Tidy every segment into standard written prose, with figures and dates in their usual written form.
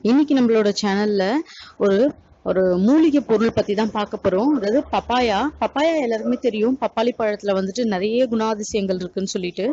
இன்னைக்கு நம்மளோட சேனல்ல ஒரு ஒரு மூலிகை பொருள் பத்தி தான் பார்க்க போறோம். அதாவது பப்பாயா எல்லாருக்குமே தெரியும். பப்பாளி பழத்துல வந்துட்டு நிறைய குணாதிசயங்கள் இருக்குன்னு சொல்லிட்டு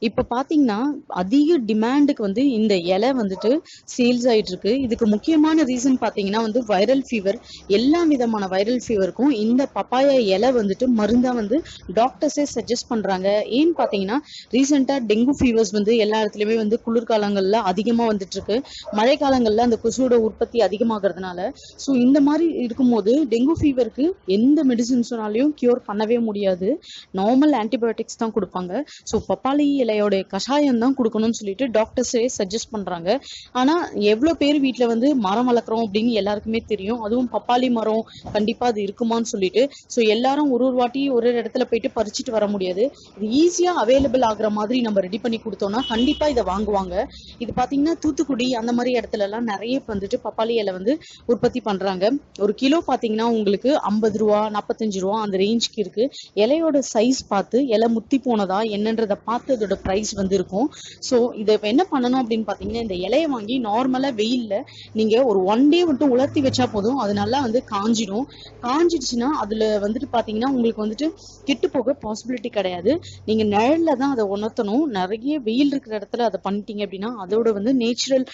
இப்ப பாத்தீங்கன்னா அதிக டிமாண்டுக்கு வந்து இந்த இலை வந்துட்டு சேல்ஸ் ஆயிட்டு இருக்கு. இதுக்கு முக்கியமான ரீசன் பாத்தீங்கன்னா வந்து வைரல் ஃபீவர், எல்லா விதமான வைரல் ஃபீவருக்கும் இந்த பப்பாயா இலை வந்துட்டு மருந்தா வந்து டாக்டர்ஸே சஜஸ்ட் பண்றாங்க. ஏன்னு பாத்தீங்கன்னா ரீசெண்டா டெங்கு ஃபீவர்ஸ் வந்து எல்லா இடத்துலயுமே வந்து குளிர்காலங்கள்ல அதிகமா வந்துட்டு இருக்கு. மழை காலங்கள்ல அந்த கொசுவோட உற்பத்தி அதிகமாகிறதுனால ஸோ இந்த மாதிரி இருக்கும்போது டெங்கு ஃபீவருக்கு எந்த மெடிசின்ஸ்னாலையும் கியூர் பண்ணவே முடியாது. நார்மல் ஆன்டிபயோட்டிக்ஸ் தான் கொடுப்பாங்க. ஸோ பப்பாளி இலையோட கஷாயம் தான் கொடுக்கணும்னு சொல்லிட்டு டாக்டர்ஸே சஜஸ்ட் பண்றாங்க. ஆனா எவ்வளவு பேர் வீட்டுல வந்து மரம் வளர்க்குறோம் அப்படின்னு எல்லாருக்குமே தெரியும். அதுவும் பப்பாளி மரம் கண்டிப்பா அது இருக்குமான்னு சொல்லிட்டு ஸோ எல்லாரும் ஒரு வாட்டி ஒரு இடத்துல போயிட்டு பறிச்சுட்டு வர முடியாது. இது ஈஸியா அவைலபிள் ஆகுற மாதிரி நம்ம ரெடி பண்ணி கொடுத்தோம்னா கண்டிப்பா இதை வாங்குவாங்க. இது பாத்தீங்கன்னா தூத்துக்குடி அந்த மாதிரி இடத்துல எல்லாம் நிறைய வந்துட்டு பப்பாளி இலை வந்து உற்பத்தி பண்றாங்க. ஒரு கிலோ பாத்தீங்கன்னா உங்களுக்கு 50 ரூபா 45 ரூபா அந்த ரேஞ்சுக்கு இருக்கு. இலையோட சைஸ் பார்த்து இலை முத்தி போனதா என்னன்றத பார்த்து அதோட பிரைஸ் வந்து இருக்கும். ஸோ இதை என்ன பண்ணணும் அப்படின்னு பாத்தீங்கன்னா இந்த இலையை வாங்கி நார்மலா வெயில்ல நீங்க ஒரு 1 டே மட்டும் உலர்த்தி வச்சா போதும். அது நல்லா வந்து காஞ்சிடும். காஞ்சிடுச்சுன்னா அதுல வந்துட்டு பாத்தீங்கன்னா உங்களுக்கு வந்துட்டு கெட்டு போக பாசிபிலிட்டி கிடையாது. நீங்க நிழல்ல தான் அதை உணர்த்தணும். நிறைய வெயில் இருக்கிற இடத்துல அதை பண்ணிட்டீங்க அப்படின்னா அதோட வந்து நேச்சுரல்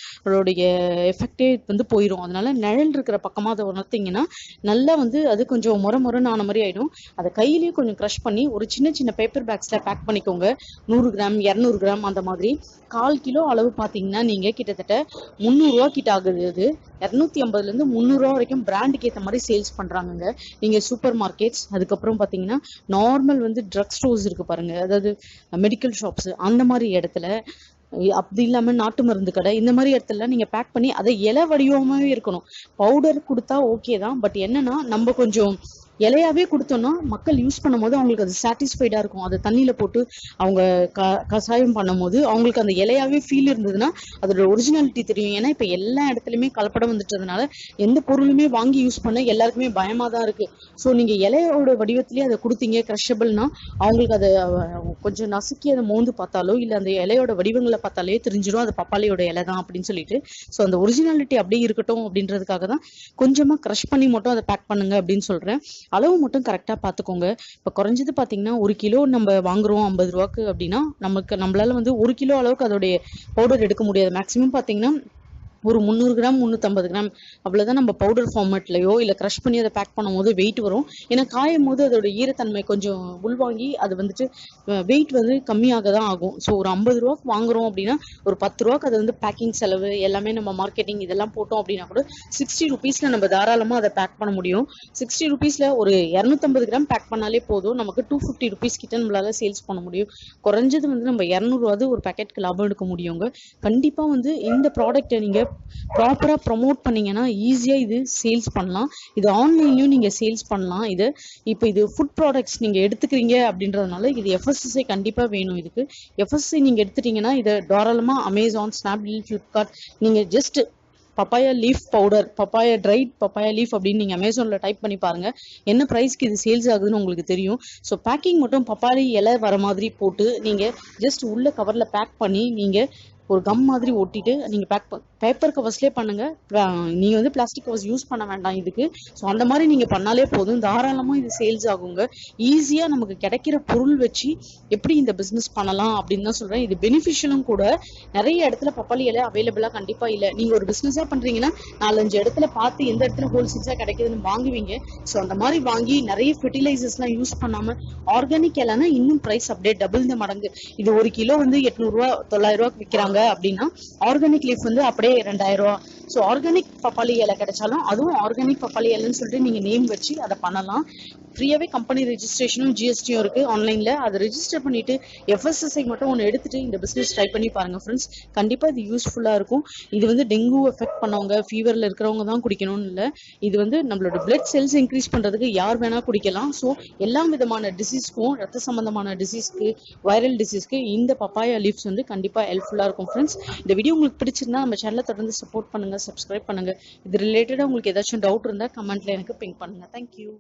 எஃபெக்டே வந்து போயிடும். அதனால நிழல் இருக்கிற பக்கமா அதை உணர்த்தீங்கன்னா நல்லா வந்து அது கொஞ்சம் முறன்னு ஆன மாதிரி ஆயிடும். அதை கையிலேயே கொஞ்சம் க்ரஷ் பண்ணி ஒரு சின்ன சின்ன பேப்பர் பேக்ஸ்ல பேக் பண்ணிக்கோங்க. 100 கிராம் 200 கிராம் அந்த மாதிரி 1/4 கிலோ அளவு பாத்தீங்கன்னா நீங்க கிட்டத்தட்ட 300 ரூபா கிட்ட ஆகுது. அது 250 இருந்து 300 ரூபா வரைக்கும் பிராண்டுக்கு ஏற்ற மாதிரி சேல்ஸ் பண்றாங்க. நீங்க சூப்பர் மார்க்கெட்ஸ், அதுக்கப்புறம் பாத்தீங்கன்னா நார்மல் வந்து ட்ரக் ஸ்டோர்ஸ் இருக்கு பாருங்க, அதாவது மெடிக்கல் ஷாப்ஸ் அந்த மாதிரி இடத்துல, அப்படி இல்லாம நாட்டு மருந்து கடை இந்த மாதிரி இடத்துல நீங்க பேக் பண்ணி அதை இலை வடிவமாவே இருக்கணும். பவுடர் கொடுத்தா ஓகே தான். பட் என்னன்னா நம்ம கொஞ்சம் இலையாவே கொடுத்தோம்னா மக்கள் யூஸ் பண்ணும் போது அவங்களுக்கு அது சாட்டிஸ்ஃபைடா இருக்கும். அதை தண்ணியில போட்டு அவங்க கசாயம் பண்ணும் போது அவங்களுக்கு அந்த இலையாவே ஃபீல் இருந்ததுன்னா அதோட ஒரிஜினாலிட்டி தெரியும். ஏன்னா இப்ப எல்லா இடத்துலயுமே கலப்படம் வந்துட்டதுனால எந்த பொருளுமே வாங்கி யூஸ் பண்ண எல்லாருக்குமே பயமா தான் இருக்கு. ஸோ நீங்க இலையோட வடிவத்திலேயே அதை கொடுத்தீங்க கிரஷபிள்னா அவங்களுக்கு அதை கொஞ்சம் நசுக்கி அதை மோந்து பார்த்தாலோ இல்ல அந்த இலையோட வடிவங்களை பார்த்தாலே தெரிஞ்சிடும் அது பப்பாளியோட இலை தான் அப்படின்னு சொல்லிட்டு. ஸோ அந்த ஒரிஜினாலிட்டி அப்படியே இருக்கட்டும் அப்படின்றதுக்காக தான் கொஞ்சமா கிரஷ் பண்ணி மட்டும் அதை பேக் பண்ணுங்க அப்படின்னு சொல்றேன். அளவு மட்டும் கரெக்டா பாத்துக்கோங்க. இப்ப குறைஞ்சது பாத்தீங்கன்னா 1 கிலோ நம்ம வாங்குறோம் 50 ரூபாய்க்கு அப்படின்னா நம்மளால வந்து 1 கிலோ அளவுக்கு அதோடைய பவுடர் எடுக்க முடியாது. மேக்சிமம் பாத்தீங்கன்னா ஒரு 300 கிராம் 350 கிராம் அவ்வளவுதான் நம்ம பவுடர் ஃபார்மேட்லயோ இல்ல கிரஷ் பண்ணி அதை பேக் பண்ணும் போது வெயிட் வரும். ஏன்னா காயும் போது அதோட ஈரத்தன்மை கொஞ்சம் உள்வாங்கி அது வந்துட்டு வெயிட் வந்து கம்மியாக தான் ஆகும். ஸோ ஒரு 50 ரூபாய்க்கு வாங்குறோம் அப்படின்னா ஒரு 10 ரூபாய்க்கு அது வந்து பேக்கிங் செலவு எல்லாமே நம்ம மார்க்கெட்டிங் இதெல்லாம் போட்டோம் அப்படின்னா கூட 60 ருபீஸ்ல நம்ம தாராளமா அதை பேக் பண்ண முடியும். 60 ருபீஸ்ல ஒரு 250 கிராம் பேக் பண்ணாலே போதும். நமக்கு 250 ருபீஸ் கிட்ட நம்மளால சேல்ஸ் பண்ண முடியும். குறைஞ்சது வந்து நம்ம 200 ரூபாய் ஒரு பேக்கெட்க்கு லாபம் எடுக்க முடியுங்க. கண்டிப்பா வந்து இந்த ப்ராடக்ட்டை நீங்க ப்ராப்பரா ப்ரமோட் பண்ணீங்கன்னா ஈஸியா இது சேல்ஸ் பண்ணலாம். இது ஆன்லைன்லயும் நீங்க சேல்ஸ் பண்ணலாம். இது ஃபுட் ப்ராடக்ட்ஸ் நீங்க எடுத்துக்கிறீங்க அப்படின்றதுனால இது FSSAI கண்டிப்பா வேணும். இதுக்கு FSSAI நீங்க எடுத்துட்டீங்கன்னா இதை தாராளமா அமேசான், ஸ்னாப்டீல், ஃபிளிப்கார்ட் நீங்க just papaya leaf powder, papaya dried papaya leaf அப்படின்னு நீங்க அமேசான்ல டைப் பண்ணி பாருங்க என்ன பிரைஸ்க்கு இது சேல்ஸ் ஆகுதுன்னு உங்களுக்கு தெரியும். ஸோ பேக்கிங் மட்டும் பப்பாளி இலை வர மாதிரி போட்டு நீங்க ஜஸ்ட் உள்ள கவர்ல பேக் பண்ணி நீங்க ஒரு கம் மாதிரி ஒட்டிட்டு நீங்க பேப்பர் கவர்ஸ்லேயே பண்ணுங்க. நீங்க வந்து பிளாஸ்டிக் கவர்ஸ் யூஸ் பண்ண வேண்டாம் இதுக்கு. ஸோ அந்த மாதிரி நீங்க பண்ணாலே போதும். தாராளமா இது சேல்ஸ் ஆகுங்க. ஈஸியா நமக்கு கிடைக்கிற பொருள் வச்சு எப்படி இந்த பிசினஸ் பண்ணலாம் அப்படின்னு தான் சொல்றேன். இது பெனிஃபிஷியலும் கூட. நிறைய இடத்துல பப்பாளி இலை அவைலபிளா கண்டிப்பா இல்லை. நீங்க ஒரு பிசினஸா பண்றீங்கன்னா 4-5 இடத்துல பார்த்து எந்த இடத்துல ஹோல்சேல்ஸா கிடைக்குதுன்னு வாங்குவீங்க. ஸோ அந்த மாதிரி வாங்கி நிறைய ஃபெர்டிலைசர்ஸ் எல்லாம் யூஸ் பண்ணாம ஆர்கானிக் இலைன்னா இன்னும் பிரைஸ் அப்படியே டபுள் இந்த மடங்கு. இது 1 கிலோ வந்து 800 ரூபா 900 ரூபாய்க்கு விற்கிறாங்க அப்படின்னா ஆர்கானிக் லீஃப் வந்து அப்படியே 2000 ரூபா. ஸோ ஆர்கானிக் பப்பாளி இலை கிடைச்சாலும் அதுவும் ஆர்கானிக் பப்பாளி இலைன்னு சொல்லிட்டு நீங்க நேம் வச்சு அதை பண்ணலாம். ஃப்ரீயாவே கம்பெனி ரெஜிஸ்ட்ரேஷனும் GSTயும் இருக்கு ஆன்லைன்ல. அதை ரெஜிஸ்டர் பண்ணிட்டு FSSAI மட்டும் ஒன்று எடுத்துட்டு இந்த பிசினஸ் ட்ரை பண்ணி பாருங்க ஃப்ரெண்ட்ஸ். கண்டிப்பா இது யூஸ்ஃபுல்லா இருக்கும். இது வந்து டெங்கு எஃபெக்ட் பண்ணவங்க, ஃபீவர்ல இருக்கிறவங்க தான் குடிக்கணும்னு இல்லை. இது வந்து நம்மளோட பிளட் செல்ஸ் இன்க்ரீஸ் பண்றதுக்கு யார் வேணா குடிக்கலாம். ஸோ எல்லா விதமான டிசீஸ்க்கும், ரத்த சம்பந்தமான டிசீஸ்க்கு, வைரல் டிசீஸ்க்கு இந்த பப்பாயா லீவ்ஸ் வந்து கண்டிப்பா ஹெல்ப்ஃபுல்லா இருக்கும் ஃப்ரெண்ட்ஸ். இந்த வீடியோ உங்களுக்கு பிடிச்சிருந்தா நம்ம சேனலை தொடர்ந்து சப்போர்ட் பண்ணுங்க, சப்ஸ்கிரைப் பண்ணுங்க. இது ரிலேட்டடா உங்களுக்கு ஏதாச்சும் டவுட் இருந்தா கமெண்ட்ல எனக்கு பிங் பண்ணுங்க. தேங்க்யூ.